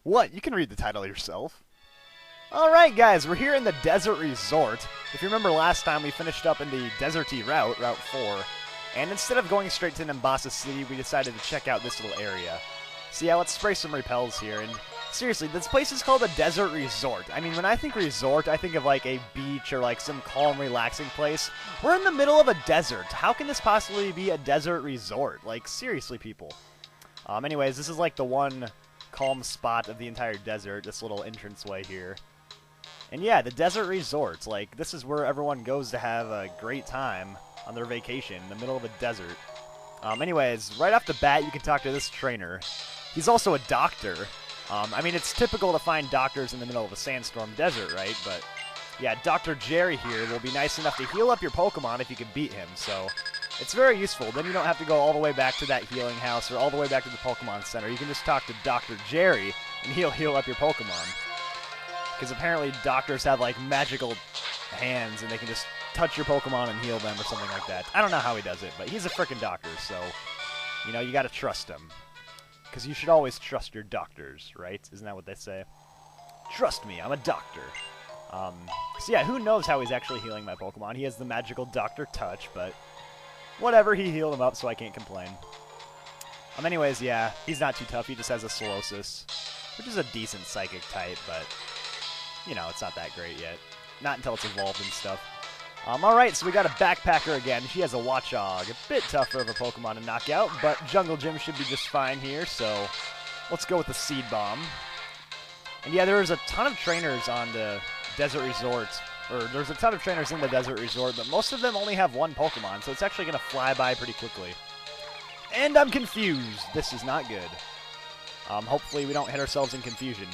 What? You can read the title yourself. Alright guys, we're here in the Desert Resort. If you remember last time, we finished up in the deserty route, Route 4. And instead of going straight to Nimbasa City, we decided to check out this little area. So yeah, let's spray some repels here. And seriously, this place is called a Desert Resort. I mean, when I think resort, I think of like a beach or like some calm, relaxing place. We're in the middle of a desert. How can this possibly be a desert resort? Like, seriously, people. Anyways, this is like the one calm spot of the entire desert, this little entranceway here. And yeah, the Desert Resort, like, this is where everyone goes to have a great time on their vacation in the middle of a desert. Anyways, right off the bat, you can talk to this trainer. He's also a doctor. I mean, it's typical to find doctors in the middle of a sandstorm desert, right? But yeah, Dr. Jerry here will be nice enough to heal up your Pokemon if you can beat him, so it's very useful. Then you don't have to go all the way back to that healing house or all the way back to the Pokemon Center. You can just talk to Dr. Jerry, and he'll heal up your Pokemon. Because apparently doctors have, like, magical hands, and they can just touch your Pokemon and heal them or something like that. I don't know how he does it, but he's a frickin' doctor, so, you know, you gotta trust him. Because you should always trust your doctors, right? Isn't that what they say? Trust me, I'm a doctor. So yeah, who knows how he's actually healing my Pokemon? He has the magical Doctor Touch, but whatever, he healed him up, so I can't complain. Anyways, yeah, he's not too tough. He just has a Solosis, which is a decent Psychic type, but you know, it's not that great yet. Not until it's evolved and stuff. Alright, so we got a Backpacker again. She has a Watchog. A bit tougher of a Pokemon to knock out, but Jungle Gym should be just fine here, so let's go with the Seed Bomb. And yeah, there's a ton of trainers on the Desert Resort, or there's a ton of trainers in the Desert Resort, but most of them only have one Pokemon, so it's actually going to fly by pretty quickly. And I'm confused. This is not good. Hopefully we don't hit ourselves in confusion.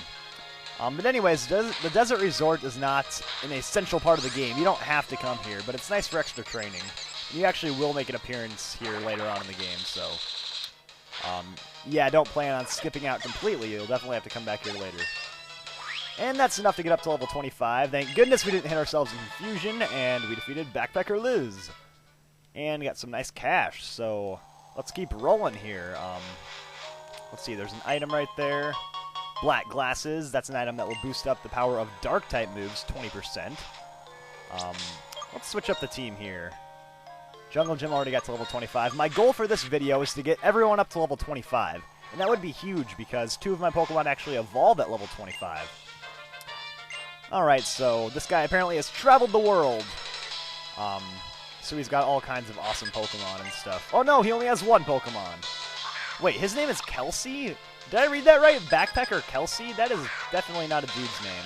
But anyways, the Desert Resort is not an essential part of the game. You don't have to come here, but it's nice for extra training. And you actually will make an appearance here later on in the game, so yeah, don't plan on skipping out completely. You'll definitely have to come back here later. And that's enough to get up to level 25. Thank goodness we didn't hit ourselves in confusion, and we defeated Backpacker Liz. And got some nice cash, so let's keep rolling here. Let's see, there's an item right there. Black Glasses, that's an item that will boost up the power of Dark-type moves 20%. Let's switch up the team here. Jungle Gym already got to level 25. My goal for this video is to get everyone up to level 25. And that would be huge because 2 of my Pokemon actually evolved at level 25. Alright, so this guy apparently has traveled the world. So he's got all kinds of awesome Pokemon and stuff. Oh no, he only has one Pokemon. Wait, his name is Kelsey? Did I read that right? Backpacker Kelsey? That is definitely not a dude's name.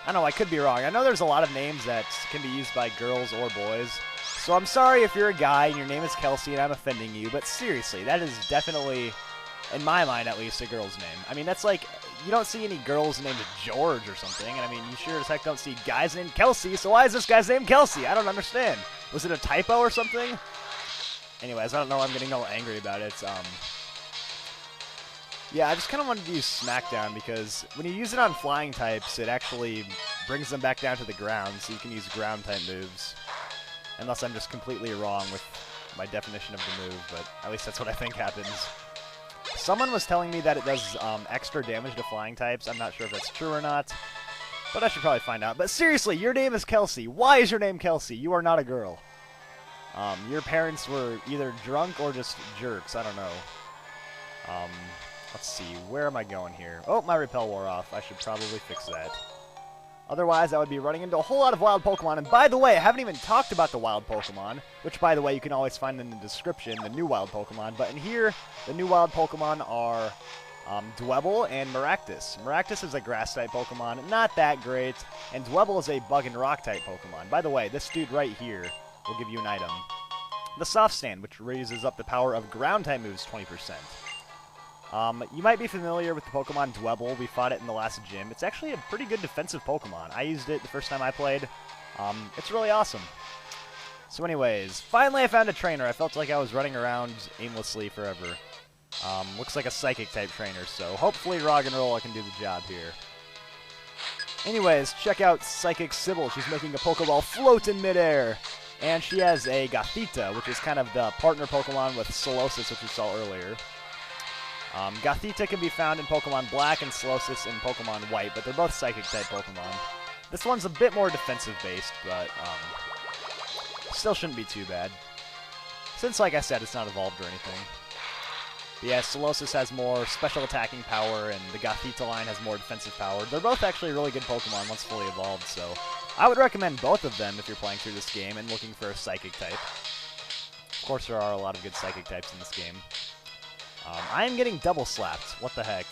I don't know, I could be wrong. I know there's a lot of names that can be used by girls or boys. So I'm sorry if you're a guy and your name is Kelsey and I'm offending you, but seriously, that is definitely, in my mind at least, a girl's name. I mean, that's like, you don't see any girls named George or something, and I mean, you sure as heck don't see guys named Kelsey, so why is this guy's name Kelsey? I don't understand. Was it a typo or something? Anyways, I don't know, I'm getting all angry about it. Yeah, I just kind of wanted to use Smackdown because when you use it on flying types, it actually brings them back down to the ground, so you can use ground-type moves. Unless I'm just completely wrong with my definition of the move, but at least that's what I think happens. Someone was telling me that it does extra damage to flying types. I'm not sure if that's true or not, but I should probably find out. But seriously, your name is Kelsey. Why is your name Kelsey? You are not a girl. Your parents were either drunk or just jerks. I don't know. Let's see, where am I going here? Oh, my repel wore off. I should probably fix that. Otherwise, I would be running into a whole lot of wild Pokemon. And by the way, I haven't even talked about the wild Pokemon, which, by the way, you can always find in the description, the new wild Pokemon. But in here, the new wild Pokemon are Dwebble and Maractus. Maractus is a Grass-type Pokemon, not that great. And Dwebble is a Bug and Rock-type Pokemon. By the way, this dude right here will give you an item. The Soft Stand, which raises up the power of Ground-type moves 20%. You might be familiar with the Pokemon Dwebble. We fought it in the last gym. It's actually a pretty good defensive Pokemon. I used it the first time I played. It's really awesome. So anyways, finally I found a trainer. I felt like I was running around aimlessly forever. Looks like a Psychic-type trainer, so hopefully Roggenrola can do the job here. Anyways, check out Psychic Sybil. She's making a Pokeball float in midair. And she has a Gothita, which is kind of the partner Pokemon with Solosis, which we saw earlier. Gothita can be found in Pokemon Black and Solosis in Pokemon White, but they're both Psychic-type Pokemon. This one's a bit more defensive-based, but still shouldn't be too bad. Since, like I said, it's not evolved or anything. But yeah, Solosis has more special attacking power, and the Gothita line has more defensive power. They're both actually really good Pokemon once fully evolved, so I would recommend both of them if you're playing through this game and looking for a Psychic type. Of course, there are a lot of good Psychic types in this game. I am getting double slapped. What the heck?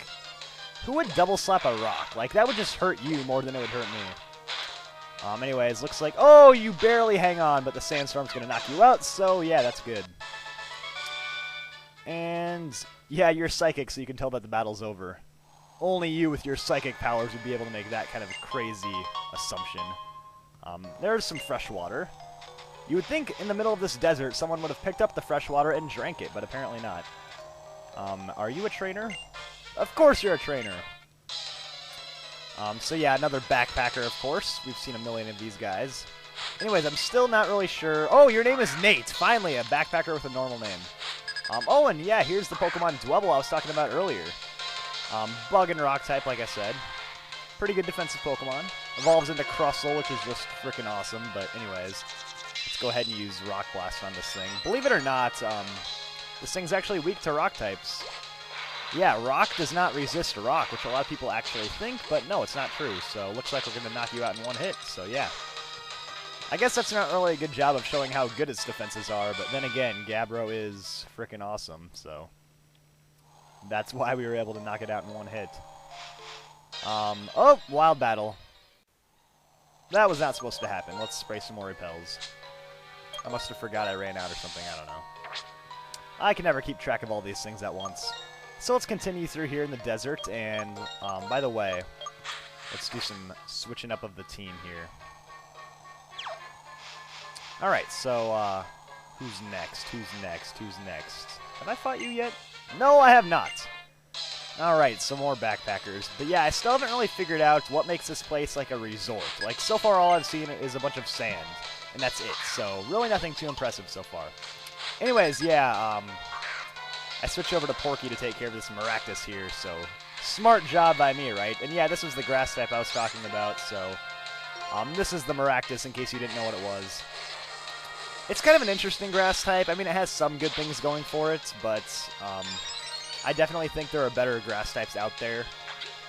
Who would double slap a rock? Like, that would just hurt you more than it would hurt me. Anyways, looks like... Oh, you barely hang on, but the Sandstorm's going to knock you out, so yeah, that's good. And, yeah, you're Psychic, so you can tell that the battle's over. Only you with your Psychic powers would be able to make that kind of crazy assumption. There's some fresh water. You would think in the middle of this desert someone would have picked up the fresh water and drank it, but apparently not. Are you a trainer? Of course you're a trainer! So yeah, another backpacker, of course. We've seen a million of these guys. Anyways, I'm still not really sure... Oh, your name is Nate! Finally, a backpacker with a normal name. Oh, and yeah, here's the Pokemon Dwebble I was talking about earlier. Bug and Rock type, like I said. Pretty good defensive Pokemon. Evolves into Crustle, which is just freaking awesome, but anyways. Let's go ahead and use Rock Blast on this thing. Believe it or not, this thing's actually weak to Rock types. Yeah, Rock does not resist Rock, which a lot of people actually think, but no, it's not true. So, looks like we're going to knock you out in one hit, so yeah. I guess that's not really a good job of showing how good its defenses are, but then again, Gabbro is freaking awesome, so... That's why we were able to knock it out in one hit. Oh, Wild Battle. That was not supposed to happen. Let's spray some more repels. I must have forgot I ran out or something, I don't know. I can never keep track of all these things at once. So let's continue through here in the desert, and by the way, let's do some switching up of the team here. Alright, so, who's next? Who's next? Who's next? Have I fought you yet? No, I have not! Alright, some more backpackers. But yeah, I still haven't really figured out what makes this place like a resort. Like, so far all I've seen is a bunch of sand, and that's it. So, really nothing too impressive so far. Anyways, yeah, I switched over to Porky to take care of this Maractus here, so smart job by me, right? And yeah, this was the grass type I was talking about, so this is the Maractus in case you didn't know what it was. It's kind of an interesting grass type. I mean, it has some good things going for it, but I definitely think there are better grass types out there.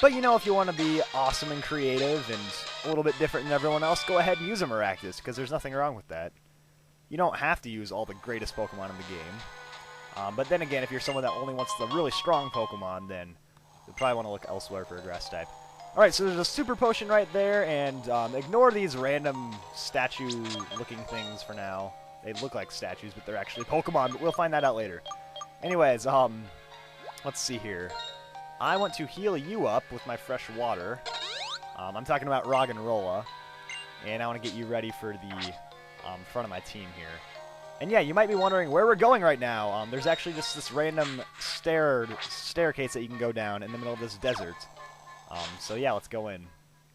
But, you know, if you want to be awesome and creative and a little bit different than everyone else, go ahead and use a Maractus, because there's nothing wrong with that. You don't have to use all the greatest Pokemon in the game. But then again, if you're someone that only wants the really strong Pokemon, then you'll probably want to look elsewhere for a grass type. Alright, so there's a Super Potion right there, and ignore these random statue-looking things for now. They look like statues, but they're actually Pokemon, but we'll find that out later. Anyways, let's see here. I want to heal you up with my fresh water. I'm talking about Roggenrola, and I want to get you ready for the front of my team here. And yeah, you might be wondering where we're going right now. There's actually just this random staircase that you can go down in the middle of this desert. So yeah, let's go in.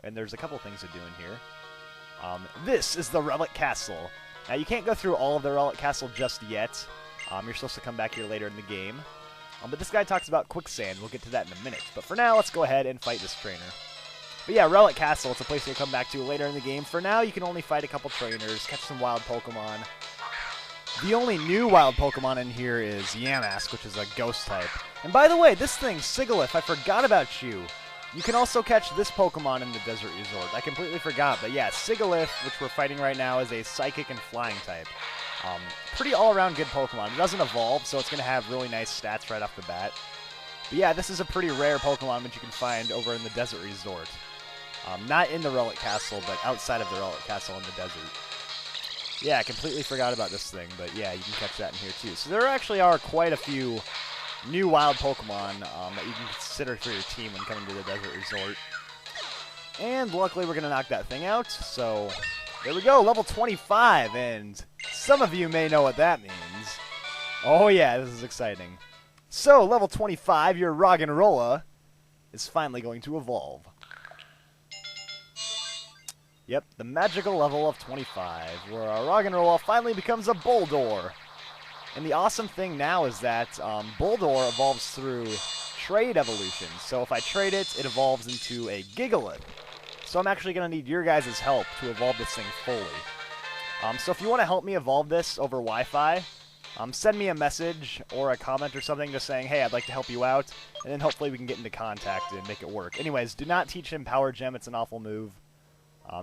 And there's a couple things to do in here. This is the Relic Castle. Now, you can't go through all of the Relic Castle just yet. You're supposed to come back here later in the game. But this guy talks about quicksand. We'll get to that in a minute. But for now, let's go ahead and fight this trainer. But yeah, Relic Castle, it's a place you'll come back to later in the game. For now, you can only fight a couple trainers, catch some wild Pokemon. The only new wild Pokemon in here is Yamask, which is a ghost type. And by the way, this thing, Sigilyph, I forgot about you. You can also catch this Pokemon in the Desert Resort. I completely forgot, but yeah, Sigilyph, which we're fighting right now, is a Psychic and Flying type. Pretty all-around good Pokemon. It doesn't evolve, so it's going to have really nice stats right off the bat. But yeah, this is a pretty rare Pokemon which you can find over in the Desert Resort. Not in the Relic Castle, but outside of the Relic Castle in the desert. Yeah, I completely forgot about this thing, but yeah, you can catch that in here too. So there actually are quite a few new wild Pokemon that you can consider for your team when coming to the Desert Resort. And luckily we're going to knock that thing out, so there we go, level 25, and some of you may know what that means. Oh yeah, this is exciting. So, level 25, your Roggenrola is finally going to evolve. Yep, the magical level of 25, where our Roggenrola finally becomes a Boldore. And the awesome thing now is that Boldore evolves through trade evolution. So if I trade it, it evolves into a Sigilyph. So I'm actually going to need your guys' help to evolve this thing fully. So if you want to help me evolve this over Wi-Fi, send me a message or a comment or something just saying, hey, I'd like to help you out, and then hopefully we can get into contact and make it work. Anyways, do not teach him Power Gem. It's an awful move.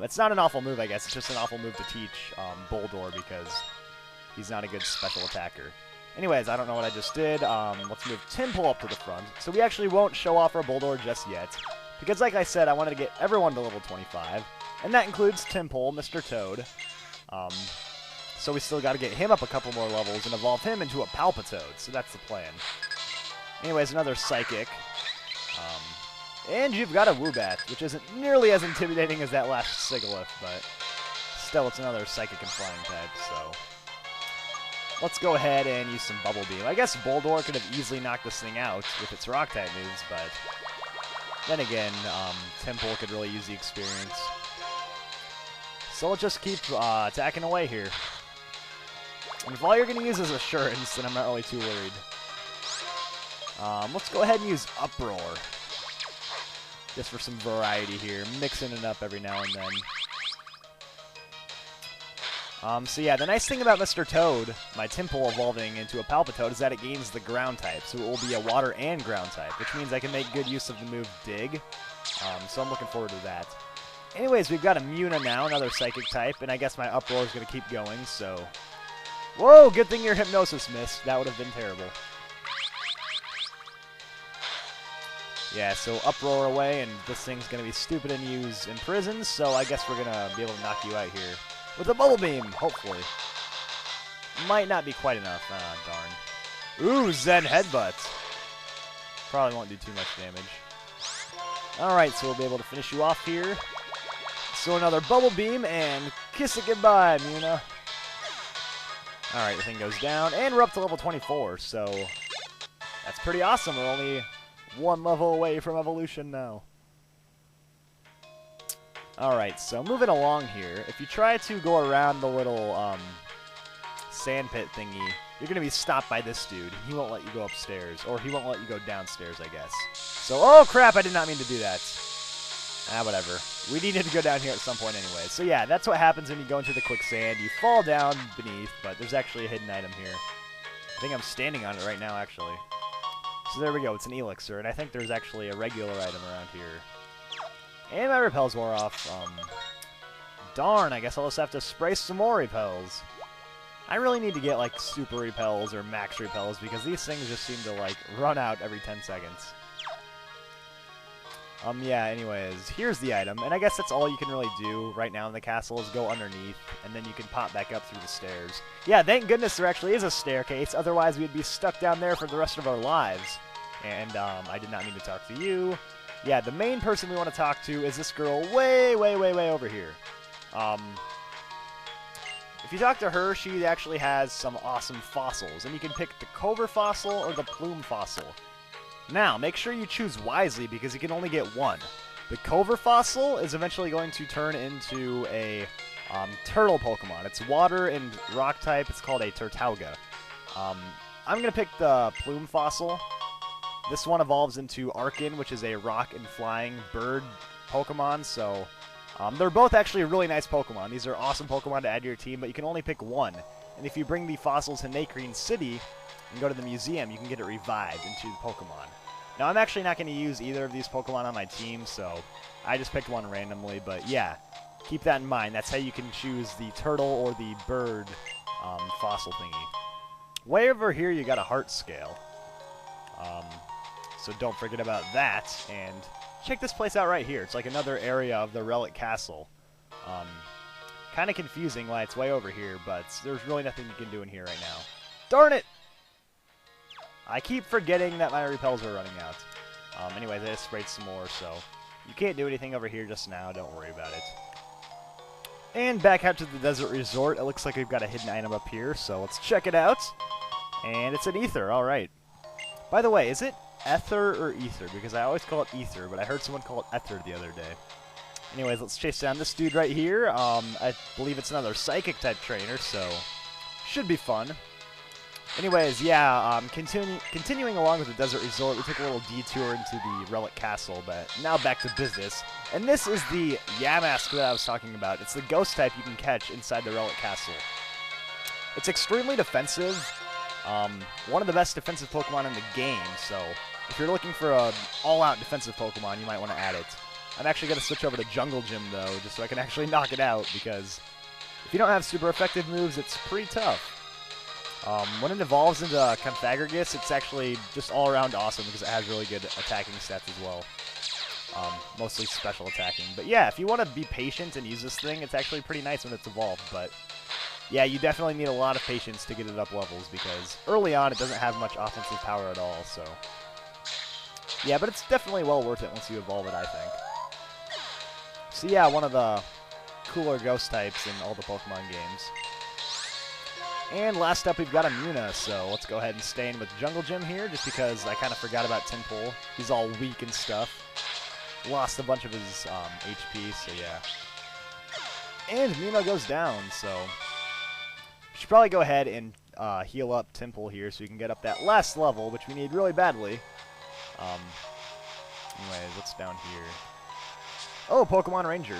It's not an awful move, I guess. It's just an awful move to teach Boldore because he's not a good special attacker. Anyways, I don't know what I just did. Let's move Timple up to the front. So we actually won't show off our Boldore just yet, because like I said, I wanted to get everyone to level 25, and that includes Timple, Mr. Toad. So we still got to get him up a couple more levels and evolve him into a Palpitoad, so that's the plan. Anyways, another Psychic. And you've got a Woobat, which isn't nearly as intimidating as that last Sigilyph, but still, it's another Psychic and Flying type, so... Let's go ahead and use some Bubble Beam. I guess Boldore could have easily knocked this thing out with its Rock-type moves, but... Then again, Timple could really use the experience. So let's just keep attacking away here. And if all you're going to use is Assurance, then I'm not really too worried. Let's go ahead and use Uproar. Just for some variety here, mixing it up every now and then. So yeah, the nice thing about Mr. Toad, my Timple evolving into a Palpitoad, is that it gains the Ground type, so it will be a Water and Ground type, which means I can make good use of the move Dig. So I'm looking forward to that. Anyways, we've got a Muna now, another Psychic type, and I guess my Uproar is going to keep going, so... Whoa, good thing your Hypnosis missed. That would have been terrible. Yeah, so Uproar away, and this thing's going to be stupid and use Imprison, so I guess we're going to be able to knock you out here. With a Bubble Beam, hopefully. Might not be quite enough. Ah, darn. Ooh, Zen Headbutt. Probably won't do too much damage. Alright, so we'll be able to finish you off here. So another Bubble Beam, and kiss it goodbye, Muna. Alright, the thing goes down, and we're up to level 24, so... That's pretty awesome. We're only one level away from evolution now. Alright, so moving along here, if you try to go around the little sand pit thingy, you're going to be stopped by this dude. He won't let you go upstairs, or he won't let you go downstairs, I guess. So, oh crap, I did not mean to do that. Ah, whatever. We needed to go down here at some point anyway. So yeah, that's what happens when you go into the quicksand. You fall down beneath, but there's actually a hidden item here. I think I'm standing on it right now, actually. So there we go, it's an elixir, and I think there's actually a regular item around here. And my repels wore off. Darn, I guess I'll just have to spray some more repels. I really need to get, like, super repels or max repels, because these things just seem to, like, run out every 10 seconds. Yeah, anyways, here's the item, and I guess that's all you can really do right now in the castle is go underneath, and then you can pop back up through the stairs. Yeah, thank goodness there actually is a staircase, otherwise we'd be stuck down there for the rest of our lives. And, I did not mean to talk to you. Yeah, the main person we want to talk to is this girl way, way, way, way over here. If you talk to her, she actually has some awesome fossils, and you can pick the Cobra Fossil or the Plume Fossil. Now, make sure you choose wisely, because you can only get one. The Cobra Fossil is eventually going to turn into a turtle Pokemon. It's water and rock type. It's called a Tirtouga. I'm going to pick the Plume Fossil. This one evolves into Archen, which is a rock and flying bird Pokemon, so they're both actually really nice Pokemon. These are awesome Pokemon to add to your team, but you can only pick one. And if you bring the fossils to Nakreen City and go to the museum, you can get it revived into the Pokemon. Now, I'm actually not going to use either of these Pokemon on my team, so I just picked one randomly, but yeah, keep that in mind. That's how you can choose the turtle or the bird fossil thingy. Way over here, you got a heart scale. So don't forget about that, and check this place out right here. It's like another area of the Relic Castle. Kind of confusing why it's way over here, but there's really nothing you can do in here right now. Darn it! I keep forgetting that my repels are running out. Anyways, I just sprayed some more, so you can't do anything over here just now. Don't worry about it. And back out to the Desert Resort. It looks like we've got a hidden item up here, so let's check it out. And it's an Ether, alright. By the way, is it Ether or Ether? Because I always call it Ether, but I heard someone call it Ether the other day. Anyways, let's chase down this dude right here. I believe it's another Psychic-type trainer, so should be fun. Anyways, yeah, continuing along with the Desert Resort, we took a little detour into the Relic Castle, but now back to business. And this is the Yamask that I was talking about. It's the ghost type you can catch inside the Relic Castle. It's extremely defensive, one of the best defensive Pokemon in the game, so if you're looking for an all-out defensive Pokemon, you might want to add it. I'm actually going to switch over to Jungle Gym, though, just so I can actually knock it out, because if you don't have super effective moves, it's pretty tough. When it evolves into Confagragus, it's actually just all-around awesome because it has really good attacking stats as well. Mostly special attacking. But yeah, if you want to be patient and use this thing, it's actually pretty nice when it's evolved. But yeah, you definitely need a lot of patience to get it up levels because early on it doesn't have much offensive power at all. So yeah, but it's definitely well worth it once you evolve it, I think. So yeah, one of the cooler ghost types in all the Pokemon games. And last up, we've got a Muna, so let's go ahead and stay in with Jungle Gym here, just because I kind of forgot about Tinpole. He's all weak and stuff. Lost a bunch of his HP, so yeah. And Muna goes down, so we should probably go ahead and heal up Tinpole here so we can get up that last level, which we need really badly. Anyways, what's down here? Oh, Pokemon Rangers.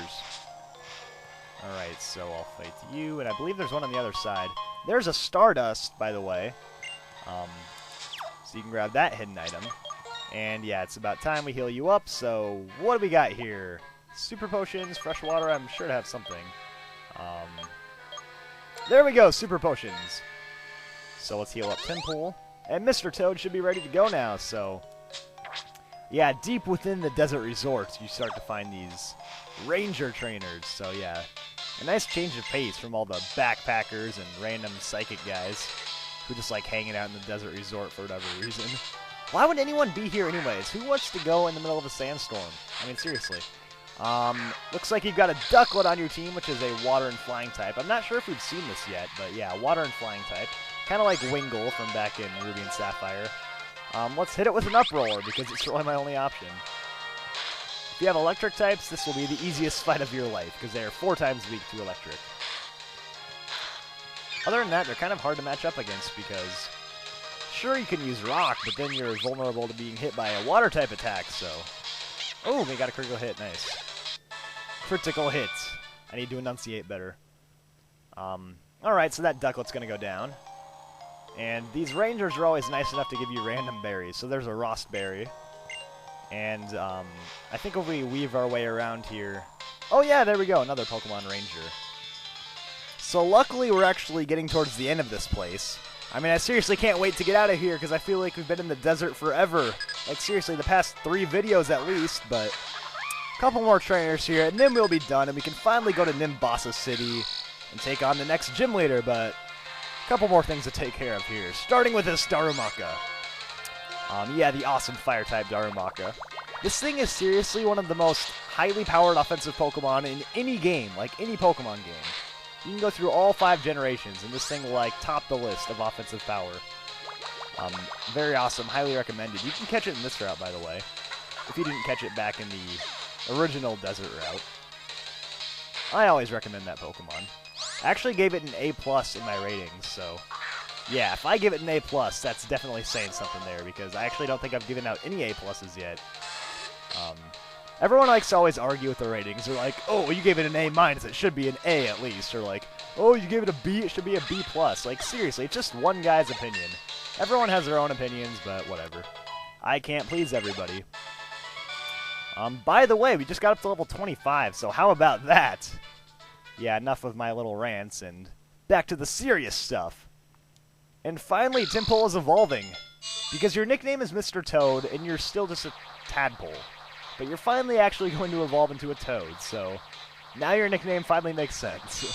Alright, so I'll fight you, and I believe there's one on the other side. There's a Stardust, by the way. So you can grab that hidden item. And yeah, it's about time we heal you up, so what do we got here? Super Potions, Fresh Water, I'm sure to have something. There we go, Super Potions. So let's heal up Tinpole. And Mr. Toad should be ready to go now, so yeah, deep within the Desert Resort, you start to find these Ranger trainers, so yeah. A nice change of pace from all the backpackers and random psychic guys who just like hanging out in the Desert Resort for whatever reason. Why would anyone be here anyways? Who wants to go in the middle of a sandstorm? I mean, seriously. Looks like you've got a Ducklet on your team, which is a Water and Flying type. I'm not sure if we've seen this yet, but yeah, Water and Flying type. Kind of like Wingull from back in Ruby and Sapphire. Let's hit it with an Uproar, because it's really my only option. If you have electric types, this will be the easiest fight of your life, because they are 4 times weak to electric. Other than that, they're kind of hard to match up against, because sure, you can use rock, but then you're vulnerable to being hit by a water type attack, so. Oh, we got a critical hit, nice. Critical hit. I need to enunciate better. Alright, so that Ducklet's gonna go down. And these Rangers are always nice enough to give you random berries, so there's a Rost Berry. And, I think if we weave our way around here... Oh yeah, there we go, another Pokemon Ranger. So luckily we're actually getting towards the end of this place. I mean, I seriously can't wait to get out of here, because I feel like we've been in the desert forever. Like, seriously, the past 3 videos at least, but... a couple more trainers here, and then we'll be done, and we can finally go to Nimbasa City and take on the next gym leader, but... a couple more things to take care of here, starting with this Darumaka. Yeah, the awesome Fire-type Darumaka. This thing is seriously one of the most highly powered offensive Pokemon in any game, like any Pokemon game. You can go through all 5 generations, and this thing will, like, top the list of offensive power. Very awesome, highly recommended. You can catch it in this route, by the way, if you didn't catch it back in the original desert route. I always recommend that Pokemon. I actually gave it an A+ in my ratings, so... yeah, if I give it an A+, that's definitely saying something there, because I actually don't think I've given out any A+ yet. Everyone likes to always argue with the ratings. They're like, oh, you gave it an A-, it should be an A at least. Or like, oh, you gave it a B, it should be a B+. Like, seriously, it's just one guy's opinion. Everyone has their own opinions, but whatever. I can't please everybody. By the way, we just got up to level 25, so how about that? Yeah, enough of my little rants, and back to the serious stuff. And finally, Tinpole is evolving. Because your nickname is Mr. Toad, and you're still just a tadpole. But you're finally actually going to evolve into a Toad, so now your nickname finally makes sense.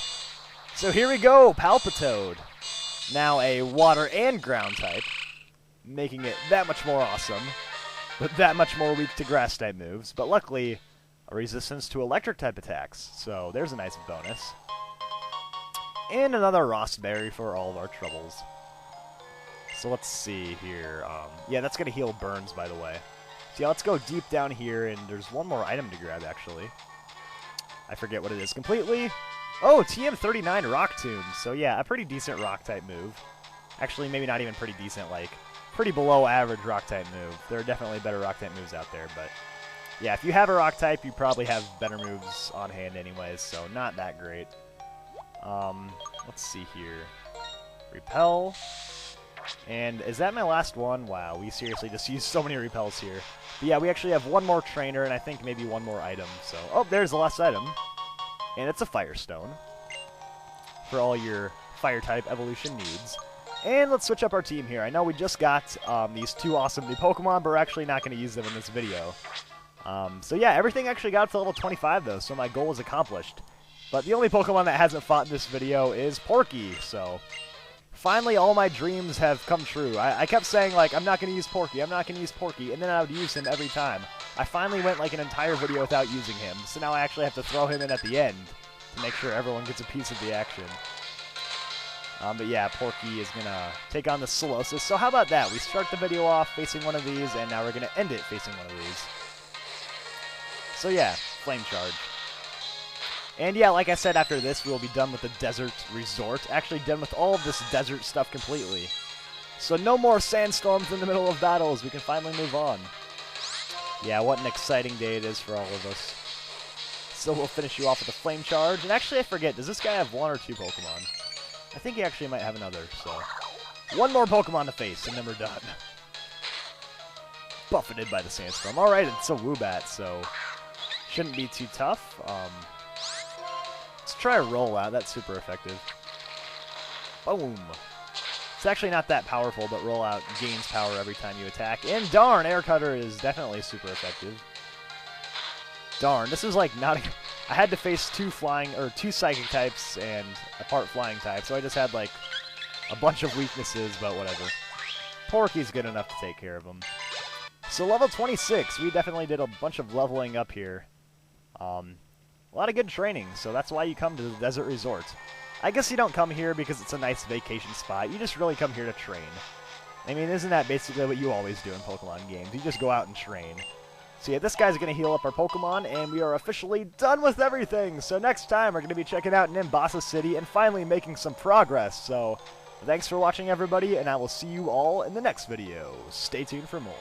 So here we go, Palpitoad. Now a water and ground type, making it that much more awesome, but that much more weak to grass type moves. But luckily, a resistance to electric type attacks, so there's a nice bonus. And another Rost Berry for all of our troubles. So let's see here. Yeah, that's going to heal burns, by the way. So yeah, let's go deep down here, and there's one more item to grab, actually. I forget what it is completely. Oh, TM39 Rock Tomb. So yeah, a pretty decent rock-type move. Actually, maybe not even pretty decent, like, pretty below average rock-type move. There are definitely better rock-type moves out there, but yeah, if you have a rock-type, you probably have better moves on hand anyways, so not that great. Let's see here. Repel. And is that my last one? Wow, we seriously just used so many repels here. But yeah, we actually have one more trainer, and I think maybe one more item, so... Oh, there's the last item. And it's a Firestone. For all your fire-type evolution needs. And let's switch up our team here. I know we just got these two awesome new Pokemon, but we're actually not going to use them in this video. So yeah, everything actually got up to level 25, though, so my goal is accomplished. But the only Pokemon that hasn't fought in this video is Porky, so... Finally, all my dreams have come true. I kept saying, like, I'm not going to use Porky, I'm not going to use Porky, and then I would use him every time. I finally went, like, an entire video without using him, so now I actually have to throw him in at the end to make sure everyone gets a piece of the action. But yeah, Porky is going to take on the Solosis. So how about that? We start the video off facing one of these, and now we're going to end it facing one of these. So yeah, Flame Charge. And yeah, like I said, after this, we will be done with the Desert Resort. Actually done with all of this desert stuff completely. So no more sandstorms in the middle of battles. We can finally move on. Yeah, what an exciting day it is for all of us. So we'll finish you off with a Flame Charge. And actually, I forget, does this guy have one or two Pokemon? I think he actually might have another, so... One more Pokemon to face, and then we're done. Buffeted by the Sandstorm. Alright, it's a Woobat, so... Shouldn't be too tough. Let's try a Rollout. That's super effective. Boom. It's actually not that powerful, but Rollout gains power every time you attack. And darn, Air Cutter is definitely super effective. Darn, this is like not... I had to face two Psychic types and a part Flying type, so I just had like a bunch of weaknesses, but whatever. Porky's good enough to take care of him. So level 26, we definitely did a bunch of leveling up here. A lot of good training, so that's why you come to the Desert Resort. I guess you don't come here because it's a nice vacation spot. You just really come here to train. I mean, isn't that basically what you always do in Pokemon games? You just go out and train. So yeah, this guy's going to heal up our Pokemon, and we are officially done with everything. So next time, we're going to be checking out Nimbasa City and finally making some progress. So thanks for watching, everybody, and I will see you all in the next video. Stay tuned for more.